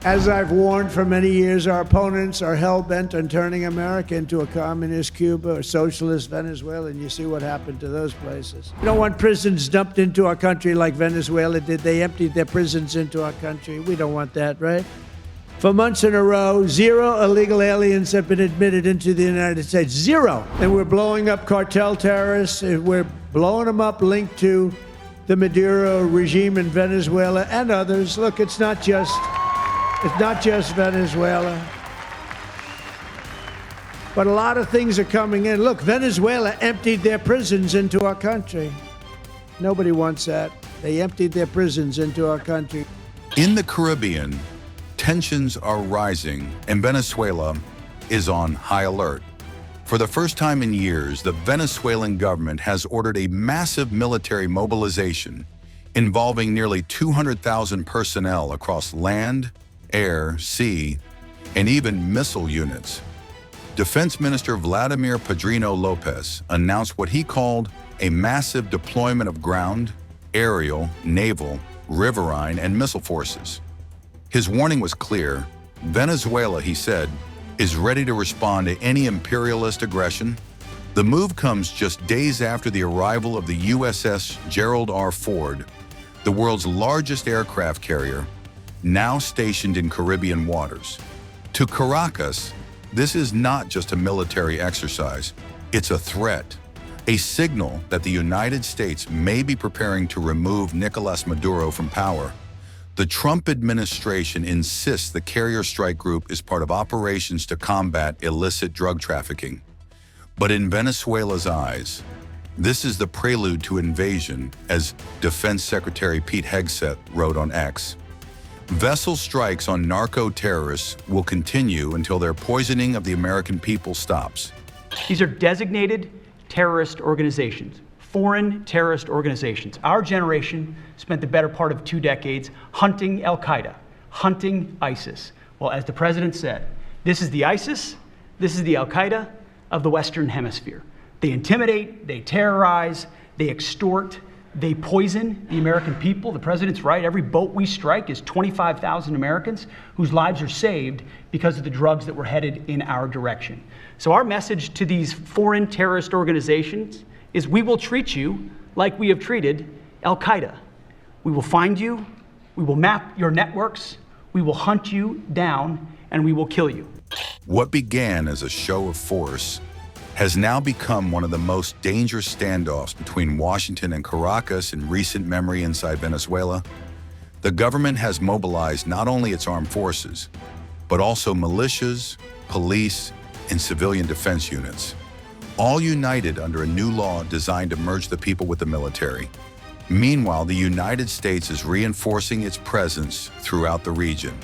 As I've warned for many years, our opponents are hell-bent on turning America into a communist Cuba or socialist Venezuela, and you see what happened to those places. We don't want prisons dumped into our country like Venezuela did. They emptied their prisons into our country. We don't want that, right? For months in a row, 0 illegal aliens have been admitted into the United States. 0. And we're blowing up cartel terrorists. We're blowing them up linked to the Maduro regime in Venezuela and others. Look, it's not just Venezuela. But a lot of things are coming in. Look, Venezuela emptied their prisons into our country. Nobody wants that. They emptied their prisons into our country. In the Caribbean, tensions are rising, and Venezuela is on high alert. For the first time in years, the Venezuelan government has ordered a massive military mobilization involving nearly 200,000 personnel across land, air, sea, and even missile units. Defense Minister Vladimir Padrino López announced what he called a massive deployment of ground, aerial, naval, riverine, and missile forces. His warning was clear. Venezuela, he said, is ready to respond to any imperialist aggression. The move comes just days after the arrival of the USS Gerald Ford, the world's largest aircraft carrier, now stationed in Caribbean waters. To Caracas, this is not just a military exercise, it's a threat, a signal that the United States may be preparing to remove Nicolás Maduro from power. The Trump administration insists the carrier strike group is part of operations to combat illicit drug trafficking. But in Venezuela's eyes, this is the prelude to invasion, as Defense Secretary Pete Hegseth wrote on X. Vessel strikes on narco-terrorists will continue until their poisoning of the American people stops. These are designated terrorist organizations, foreign terrorist organizations. Our generation spent the better part of 2 decades hunting Al-Qaeda, hunting ISIS. Well, as the president said, this is the ISIS, this is the Al-Qaeda of the Western Hemisphere. They intimidate, they terrorize, they extort, they poison the American people. The president's right. Every boat we strike is 25,000 Americans whose lives are saved because of the drugs that were headed in our direction. So our message to these foreign terrorist organizations is we will treat you like we have treated Al-Qaeda. We will find you, we will map your networks, we will hunt you down, and we will kill you. What began as a show of force has now become one of the most dangerous standoffs between Washington and Caracas in recent memory inside Venezuela. The government has mobilized not only its armed forces, but also militias, police, and civilian defense units, all united under a new law designed to merge the people with the military. Meanwhile, the United States is reinforcing its presence throughout the region,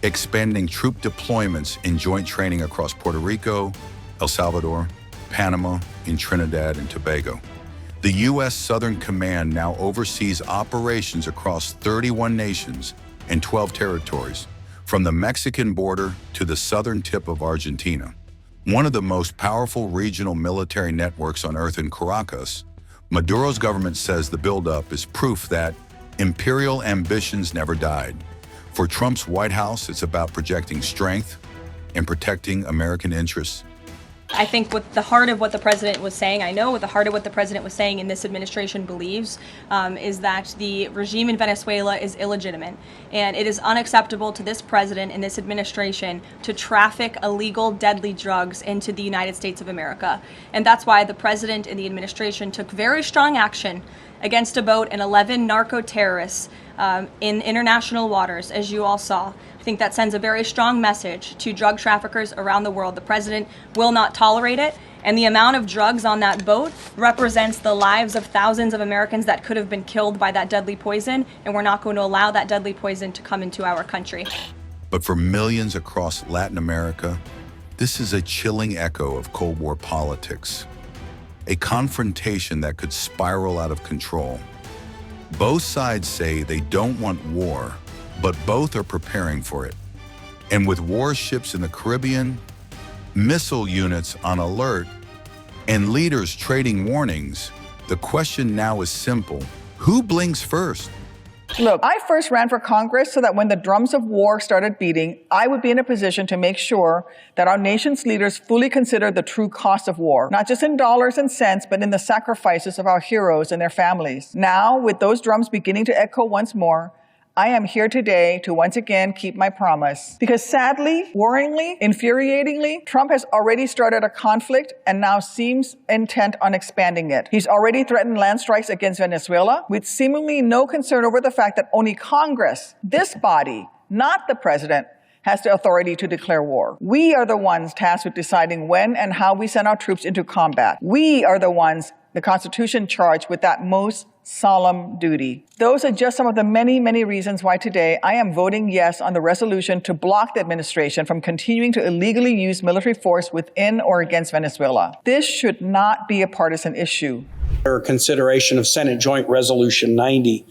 expanding troop deployments and joint training across Puerto Rico, El Salvador, Panama, and Trinidad and Tobago. The U.S. Southern Command now oversees operations across 31 nations and 12 territories, from the Mexican border to the southern tip of Argentina. One of the most powerful regional military networks on Earth in Caracas, Maduro's government says the buildup is proof that imperial ambitions never died. For Trump's White House, it's about projecting strength and protecting American interests. I think with the heart of what the president was saying, I know what the heart of what the president was saying and this administration believes is that the regime in Venezuela is illegitimate. And it is unacceptable to this president and this administration to traffic illegal, deadly drugs into the United States of America. And that's why the president and the administration took very strong action against a boat and 11 narco-terrorists in international waters, as you all saw. I think that sends a very strong message to drug traffickers around the world. The president will not tolerate it, and the amount of drugs on that boat represents the lives of thousands of Americans that could have been killed by that deadly poison, and we're not going to allow that deadly poison to come into our country. But for millions across Latin America, this is a chilling echo of Cold War politics, a confrontation that could spiral out of control. Both sides say they don't want war, but both are preparing for it. And with warships in the Caribbean, missile units on alert, and leaders trading warnings, the question now is simple. Who blinks first? Look, I first ran for Congress so that when the drums of war started beating, I would be in a position to make sure that our nation's leaders fully consider the true cost of war, not just in dollars and cents, but in the sacrifices of our heroes and their families. Now, with those drums beginning to echo once more, I am here today to once again keep my promise. Because sadly, worryingly, infuriatingly, Trump has already started a conflict and now seems intent on expanding it. He's already threatened land strikes against Venezuela with seemingly no concern over the fact that only Congress, this body, not the president, has the authority to declare war. We are the ones tasked with deciding when and how we send our troops into combat. We are the ones the Constitution charged with that most solemn duty. Those are just some of the many, many reasons why today I am voting yes on the resolution to block the administration from continuing to illegally use military force within or against Venezuela. This should not be a partisan issue. Consideration of Senate Joint Resolution 90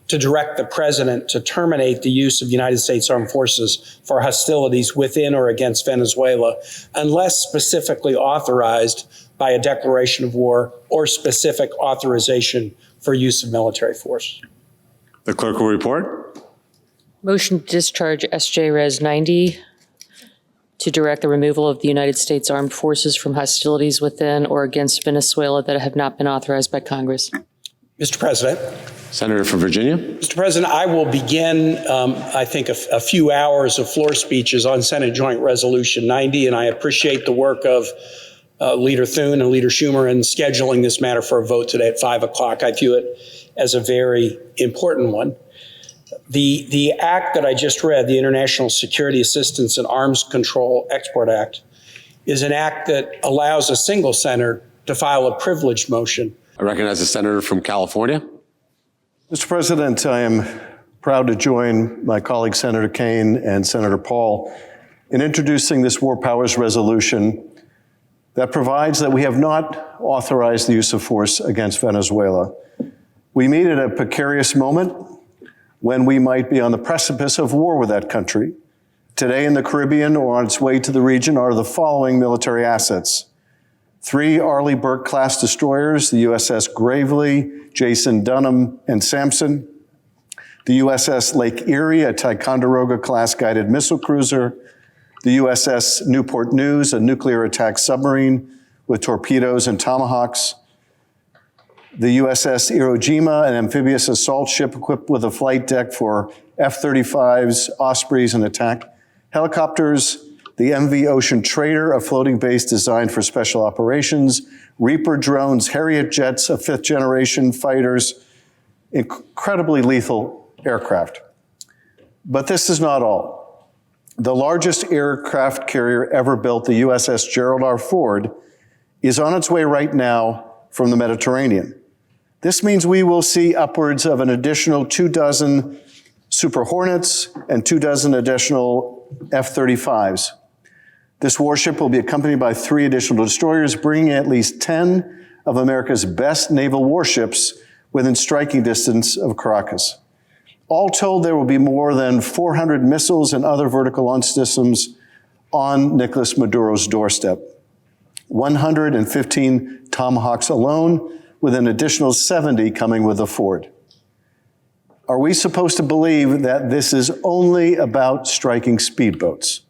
to direct the president to terminate the use of United States Armed Forces for hostilities within or against Venezuela, unless specifically authorized by a declaration of war or specific authorization for use of military force. The clerk will report. Motion to discharge SJ Res 90 to direct the removal of the United States Armed Forces from hostilities within or against Venezuela that have not been authorized by Congress. Mr. President. Senator from Virginia. Mr. President, I will begin, I think, a few hours of floor speeches on Senate Joint Resolution 90, and I appreciate the work of Leader Thune and Leader Schumer in scheduling this matter for a vote today at 5 o'clock. I view it as a very important one. The act that I just read, the International Security Assistance and Arms Control Export Act, is an act that allows a single senator to file a privileged motion. I recognize the senator from California. Mr. President, I am proud to join my colleague Senator Kaine and Senator Paul in introducing this War Powers resolution that provides that we have not authorized the use of force against Venezuela. We meet at a precarious moment when we might be on the precipice of war with that country. Today in the Caribbean or on its way to the region are the following military assets: 3 Arleigh Burke-class destroyers, the USS Gravely, Jason Dunham, and Sampson, the USS Lake Erie, a Ticonderoga-class guided missile cruiser, the USS Newport News, a nuclear attack submarine with torpedoes and tomahawks, the USS Iwo Jima, an amphibious assault ship equipped with a flight deck for F-35s, Ospreys, and attack helicopters, the MV Ocean Trader, a floating base designed for special operations, Reaper drones, Harriet jets of 5th-generation fighters, incredibly lethal aircraft. But this is not all. The largest aircraft carrier ever built, the USS Gerald R. Ford, is on its way right now from the Mediterranean. This means we will see upwards of an additional 24 Super Hornets and 24 additional F-35s. This warship will be accompanied by 3 additional destroyers, bringing at least 10 of America's best naval warships within striking distance of Caracas. All told, there will be more than 400 missiles and other vertical launch systems on Nicolas Maduro's doorstep. 115 Tomahawks alone, with an additional 70 coming with the Ford. Are we supposed to believe that this is only about striking speedboats?